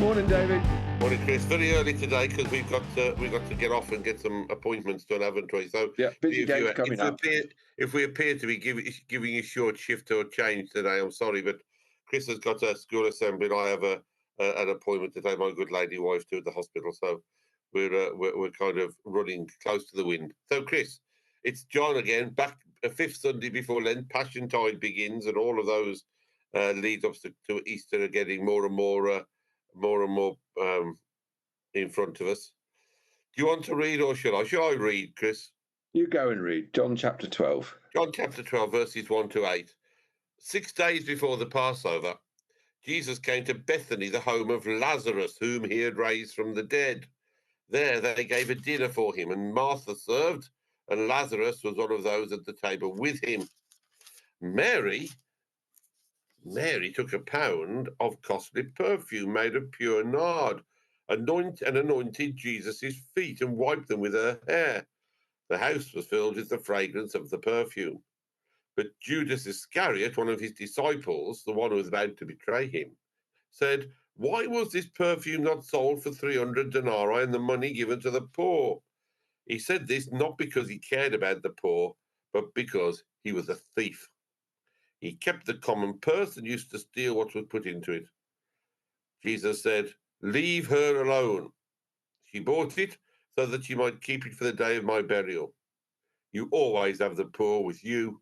Morning, David. Morning, Chris. Very early today because we've got to get off and get some appointments done, haven't we? So yeah, busy days coming up. If we appear to be giving you short shift or change today, I'm sorry, but Chris has got a school assembly, and I have an appointment to take my good lady wife to the hospital. So we're kind of running close to the wind. So Chris, it's John again, back a fifth Sunday before Lent. Passion Tide begins, and all of those lead ups to Easter are getting more and more in front of us. Do you want to read or shall I? Shall I read, Chris? You go and read John chapter 12. John chapter 12, verses 1 to 8. 6 days before the Passover, Jesus came to Bethany, the home of Lazarus, whom he had raised from the dead. There they gave a dinner for him, and Martha served, and Lazarus was one of those at the table with him. Mary took a pound of costly perfume made of pure nard, anointed Jesus' feet and wiped them with her hair. The house was filled with the fragrance of the perfume. But Judas Iscariot, one of his disciples, the one who was about to betray him, said, "Why was this perfume not sold for 300 denarii and the money given to the poor?" He said this not because he cared about the poor, but because he was a thief. He kept the common purse and used to steal what was put into it. Jesus said, "Leave her alone. She bought it so that she might keep it for the day of my burial. You always have the poor with you,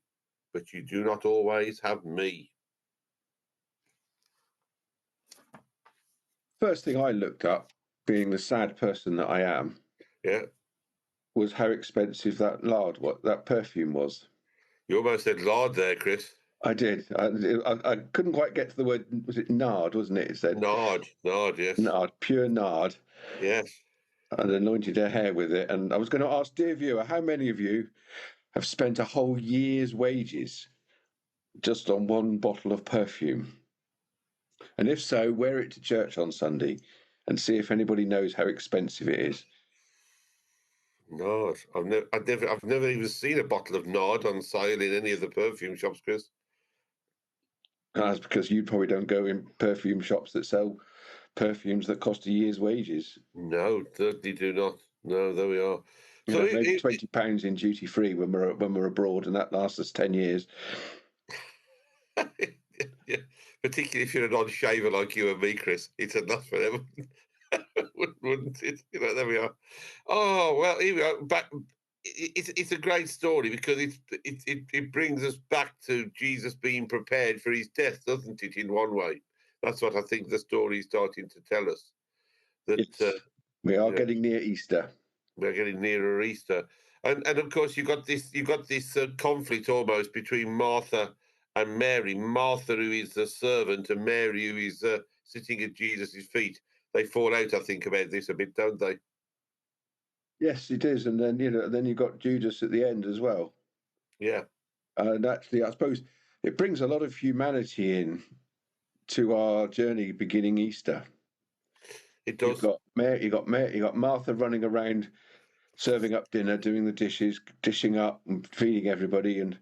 but you do not always have me." First thing I looked up, being the sad person that I am, was how expensive that perfume was. You almost said Lard there, Chris. I did. I couldn't quite get to the word. Was it Nard, wasn't it? It said Nard, yes. Nard, pure Nard. Yes. And anointed her hair with it. And I was going to ask, dear viewer, how many of you have spent a whole year's wages just on one bottle of perfume? And if so, wear it to church on Sunday and see if anybody knows how expensive it is. Nard. I've never even seen a bottle of Nard on sale in any of the perfume shops, Chris. That's because you probably don't go in perfume shops that sell perfumes that cost a year's wages. No, certainly do not. No, there we are. So maybe £20 in duty free when we're abroad, and that lasts us 10 years. Yeah, particularly if you're an odd shaver like you and me, Chris. It's enough for them, wouldn't it? There we are. Oh well, here we are. Back. It's a great story because it brings us back to Jesus being prepared for his death, doesn't it? In one way, that's what I think the story is starting to tell us. That we are getting near Easter. We're getting nearer Easter, and of course you got this conflict almost between Martha and Mary. Martha, who is the servant, and Mary, who is sitting at Jesus' feet. They fall out, I think, about this a bit, don't they? Yes, it is, and then then you've got Judas at the end as well. Yeah, and actually, I suppose it brings a lot of humanity in to our journey beginning Easter. It does. You got Martha running around, serving up dinner, doing the dishes, dishing up and feeding everybody, and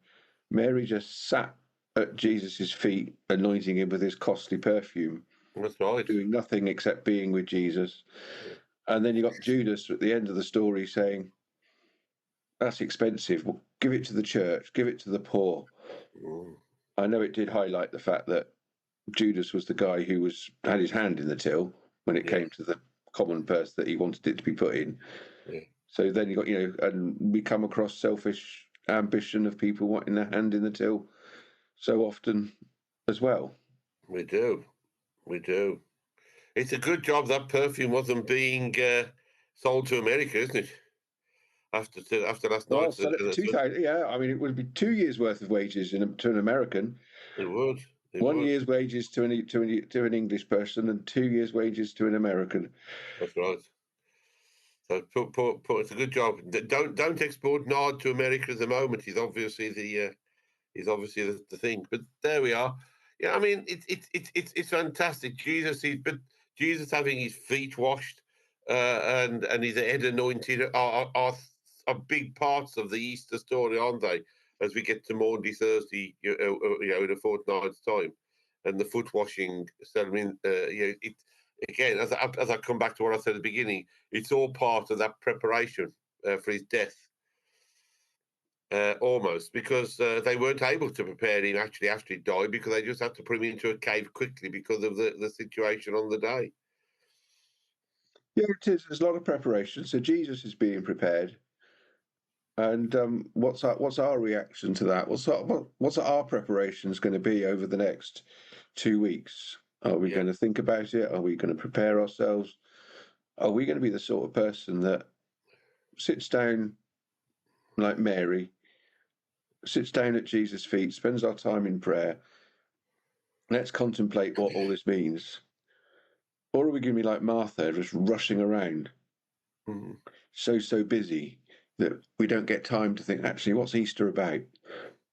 Mary just sat at Jesus' feet, anointing him with his costly perfume. That's right. Doing nothing except being with Jesus. Yeah. And then you got Judas at the end of the story saying, "That's expensive. Well, give it to the church. Give it to the poor." Mm. I know it did highlight the fact that Judas was the guy who had his hand in the till when it came to the common purse that he wanted it to be put in. Yeah. So then you got, and we come across selfish ambition of people wanting their hand in the till so often as well. We do. It's a good job that perfume wasn't being sold to America, isn't it? After last night. Well, sell it for 2,000. Yeah, I mean, it would be 2 years' worth of wages to an American. It would. 1 year's wages to an English person, and 2 years' wages to an American. That's right. So it's a good job. Don't export Nard to America at the moment. He's obviously the thing. But there we are. Yeah, I mean, it's fantastic. Jesus having his feet washed and his head anointed are big parts of the Easter story, aren't they? As we get to Maundy Thursday, in a fortnight's time, and the foot washing ceremony, again, as I come back to what I said at the beginning, it's all part of that preparation for his death. Almost, because they weren't able to prepare him actually after he died, because they just had to put him into a cave quickly because of the situation on the day. Yeah, it is. There's a lot of preparation. So Jesus is being prepared. And what's our reaction to that? What's our preparations going to be over the next 2 weeks? Are we going to think about it? Are we going to prepare ourselves? Are we going to be the sort of person that sits down like Mary, sits down at Jesus' feet, spends our time in prayer? Let's contemplate what all this means. Or are we going to be like Martha, just rushing around, so busy that we don't get time to think, actually, what's Easter about?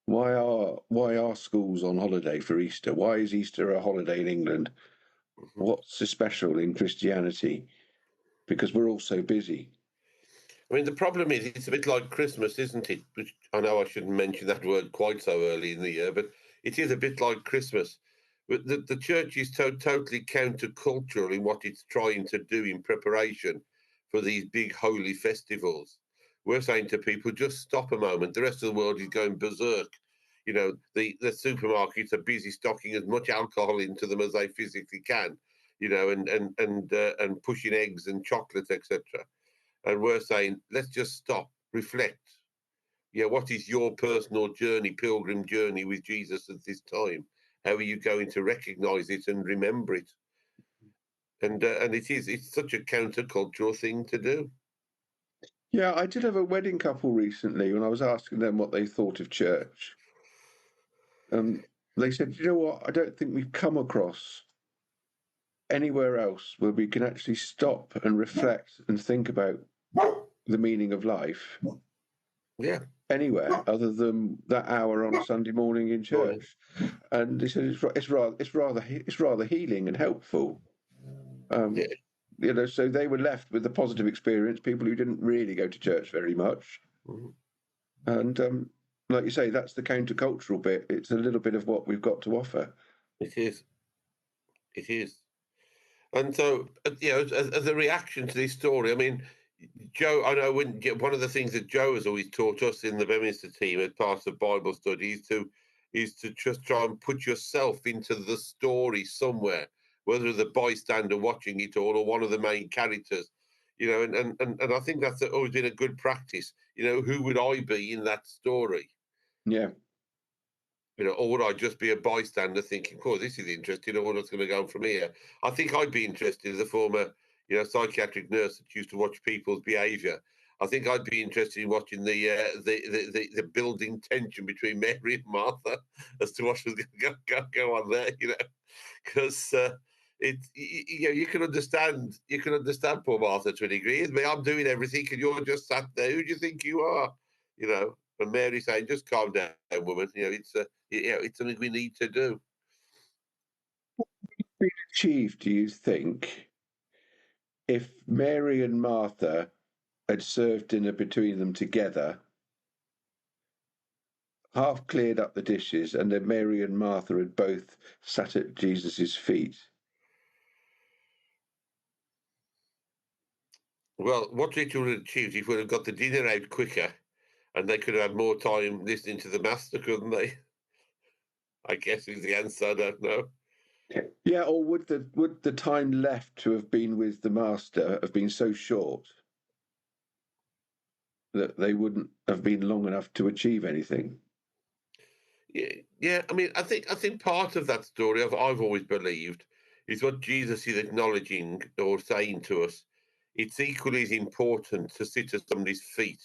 Why are schools on holiday for Easter? Why is Easter a holiday in England? What's so special in Christianity? Because we're all so busy. I mean, the problem is it's a bit like Christmas, isn't it? Which I know I shouldn't mention that word quite so early in the year, but it is a bit like Christmas. But the church is totally countercultural in what it's trying to do in preparation for these big holy festivals. We're saying to people, just stop a moment. The rest of the world is going berserk. You know, the supermarkets are busy stocking as much alcohol into them as they physically can. You know, and pushing eggs and chocolate, etc. And we're saying, let's just stop, reflect. Yeah, what is your personal journey, pilgrim journey with Jesus at this time? How are you going to recognize it and remember it? And it's such a countercultural thing to do. Yeah, I did have a wedding couple recently when I was asking them what they thought of church. They said, you know what, I don't think we've come across anywhere else where we can actually stop and reflect and think about the meaning of life. Yeah. Anywhere other than that hour on a Sunday morning in church. And they said it's rather healing and helpful. You know, so they were left with a positive experience, people who didn't really go to church very much. And like you say, that's the countercultural bit. It's a little bit of what we've got to offer. It is. It is. And so, you know, as a reaction to this story, I mean, Joe, I know one of the things that Joe has always taught us in the Beaminster team as part of Bible study is to just try and put yourself into the story somewhere, whether the bystander watching it all or one of the main characters, you know, and I think that's always been a good practice. You know, who would I be in that story? Yeah. You know, or would I just be a bystander thinking, "Oh, this is interesting. I wonder what's going to go on from here." I think I'd be interested as a former, you know, psychiatric nurse that used to watch people's behaviour. I think I'd be interested in watching the building tension between Mary and Martha as to what was going to go on there. You know, because you know, you can understand poor Martha to a degree. I'm doing everything, and you're just sat there. Who do you think you are? You know. And Mary saying, "Just calm down, woman. You know, it's something we need to do." Been achieved, do you think, if Mary and Martha had served dinner between them together, half cleared up the dishes, and then Mary and Martha had both sat at Jesus's feet? Well, what Richard would have achieved if would have got the dinner out quicker, and they could have had more time listening to the master, couldn't they? I guess is the answer. I don't know. Yeah, or would the time left to have been with the master have been so short that they wouldn't have been long enough to achieve anything? Yeah. I mean, I think part of that story I've always believed is what Jesus is acknowledging or saying to us. It's equally as important to sit at somebody's feet,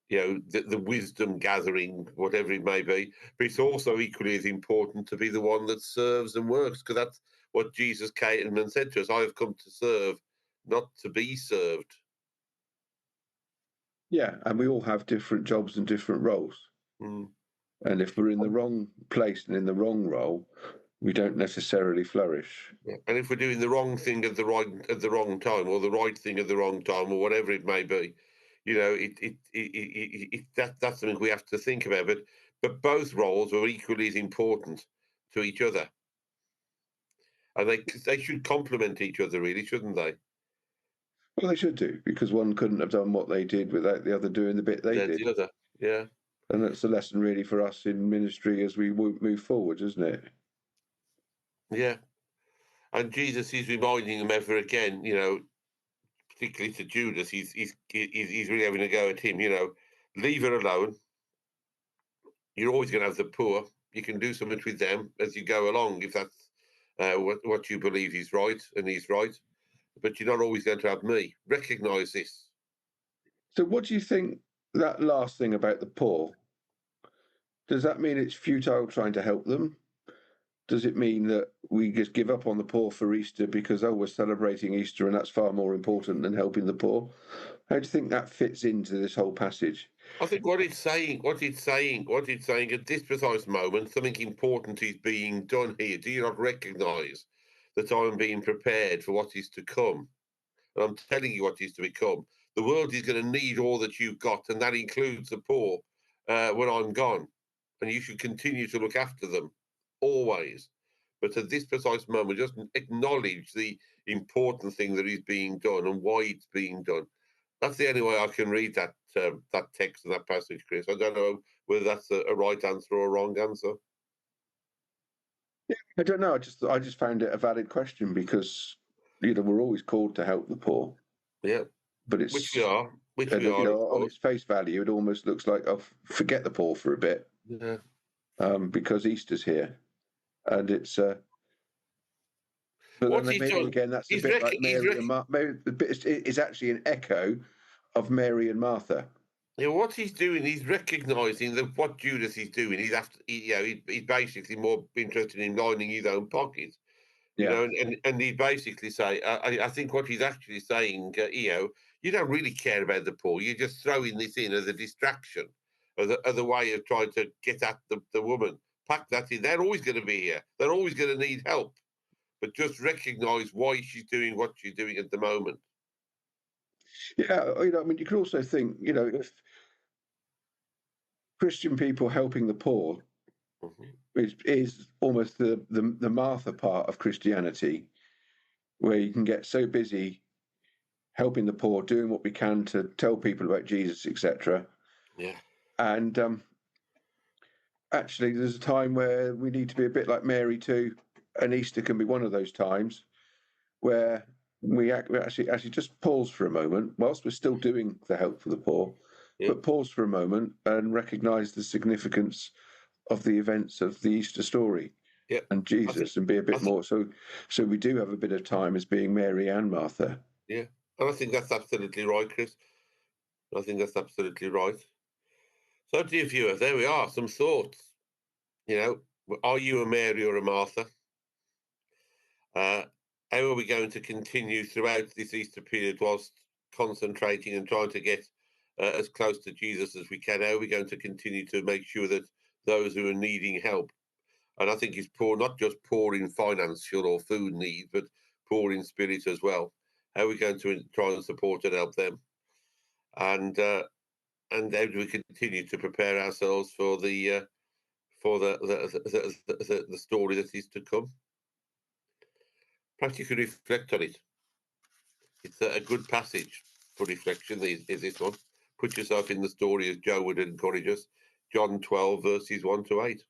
you know, the wisdom gathering, whatever it may be. But it's also equally as important to be the one that serves and works, because that's what Jesus came and said to us. I have come to serve, not to be served. Yeah, and we all have different jobs and different roles. And if we're in the wrong place and in the wrong role, we don't necessarily flourish. Yeah. And if we're doing the wrong thing at the wrong time, or the right thing at the wrong time, or whatever it may be, you know, that's something we have to think about. But both roles are equally as important to each other. And they should complement each other, really, shouldn't they? Well, they should do, because one couldn't have done what they did without the other doing the bit they did. The other, yeah. And that's a lesson really for us in ministry as we move forward, isn't it? Yeah. And Jesus is reminding them ever again, particularly to Judas, he's really having a go at him, leave her alone. You're always going to have the poor. You can do something with them as you go along, if that's what you believe is right, and he's right. But you're not always going to have me. Recognise this. So what do you think that last thing about the poor, does that mean it's futile trying to help them? Does it mean that we just give up on the poor for Easter because, we're celebrating Easter and that's far more important than helping the poor? How do you think that fits into this whole passage? I think what it's saying at this precise moment, something important is being done here. Do you not recognise that I'm being prepared for what is to come? And I'm telling you what is to become. The world is going to need all that you've got, and that includes the poor when I'm gone. And you should continue to look after them, always. But at this precise moment, just acknowledge the important thing that is being done and why it's being done. That's the only way I can read that text and that passage, Chris. I don't know whether that's a right answer or a wrong answer. Yeah, I don't know. I just found it a valid question because we're always called to help the poor. Yeah, but it's which we are. On its face value, it almost looks like forget the poor for a bit. Yeah. Because Easter's here, and it's. But then maybe again, that's a bit like Mary and Martha. Maybe it's actually an echo of Mary and Martha. Yeah, what he's doing, he's recognising that what Judas is doing. He's basically more interested in lining his own pockets. And he basically say, I think what he's actually saying, you don't really care about the poor. You're just throwing this in as a distraction, as a way of trying to get at the woman. Pack that in. They're always going to be here. They're always going to need help. But just recognise why she's doing what she's doing at the moment. Yeah, you could also think, if Christian people helping the poor is almost the Martha part of Christianity, where you can get so busy helping the poor, doing what we can to tell people about Jesus, etc. Yeah. And actually, there's a time where we need to be a bit like Mary too, and Easter can be one of those times where we actually just pause for a moment, whilst we're still doing the help for the poor, but pause for a moment and recognise the significance of the events of the Easter story and Jesus, and be a bit more. So we do have a bit of time as being Mary and Martha. Yeah, and I think that's absolutely right, Chris. I think that's absolutely right. So, dear viewer, there we are. Some thoughts. Are you a Mary or a Martha? How are we going to continue throughout this Easter period whilst concentrating and trying to get as close to Jesus as we can? How are we going to continue to make sure that those who are needing help, and I think it's poor, not just poor in financial or food needs, but poor in spirit as well. How are we going to try and support and help them? And how do we continue to prepare ourselves for the story that is to come? Perhaps you could reflect on it. It's a good passage for reflection, is this one. Put yourself in the story, as Joe would encourage us. John 12, verses 1 to 8.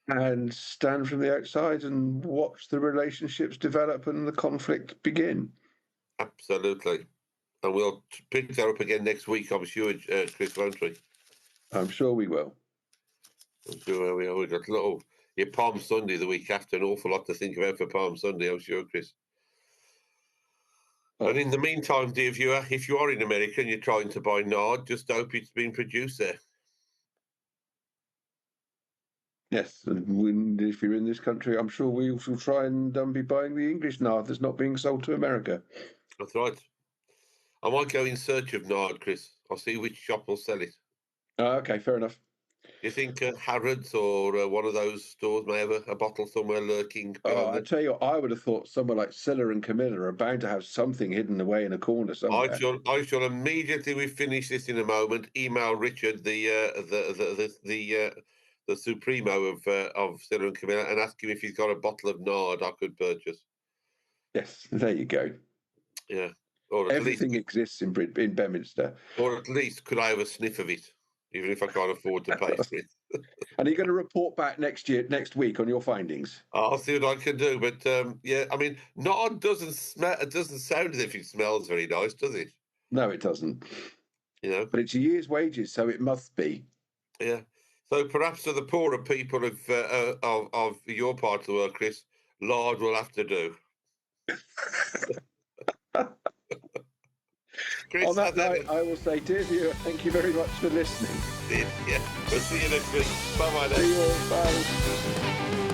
And stand from the outside and watch the relationships develop and the conflict begin. Absolutely. And we'll pick that up again next week, I'm sure, Chris, won't we? I'm sure we will. I'm sure we will. We've got Palm Sunday the week after, an awful lot to think about for Palm Sunday, I'm sure, Chris. And in the meantime, dear viewer, if you are in America and you're trying to buy Nard, just hope it's been produced there. Yes, and if you're in this country, I'm sure we will try and be buying the English Nard that's not being sold to America. That's right. I might go in search of Nard, Chris. I'll see which shop will sell it. Okay, fair enough. Do you think Harrods or one of those stores may have a bottle somewhere lurking? I tell you what, I would have thought somewhere like Scylla and Camilla are bound to have something hidden away in a corner somewhere. I shall immediately we finish this in a moment email Richard the the Supremo of Cilla and Camilla and ask him if he's got a bottle of Nard I could purchase. Yes, there you go. Yeah. Or at Everything exists in Beaminster. Or at least could I have a sniff of it, even if I can't afford to pay for it. And you're going to report back next week on your findings. I'll see what I can do. But yeah, I mean, Nard doesn't smell. It doesn't sound as if it smells very nice, does it? No, it doesn't. You know, but it's a year's wages, so it must be. Yeah. So perhaps for the poorer people of your part of the world, Chris, Lard will have to do. Chris, on that note, I will say, dear viewer, thank you very much for listening. Yeah, we'll see you next week. Bye-bye then. See you all. Bye.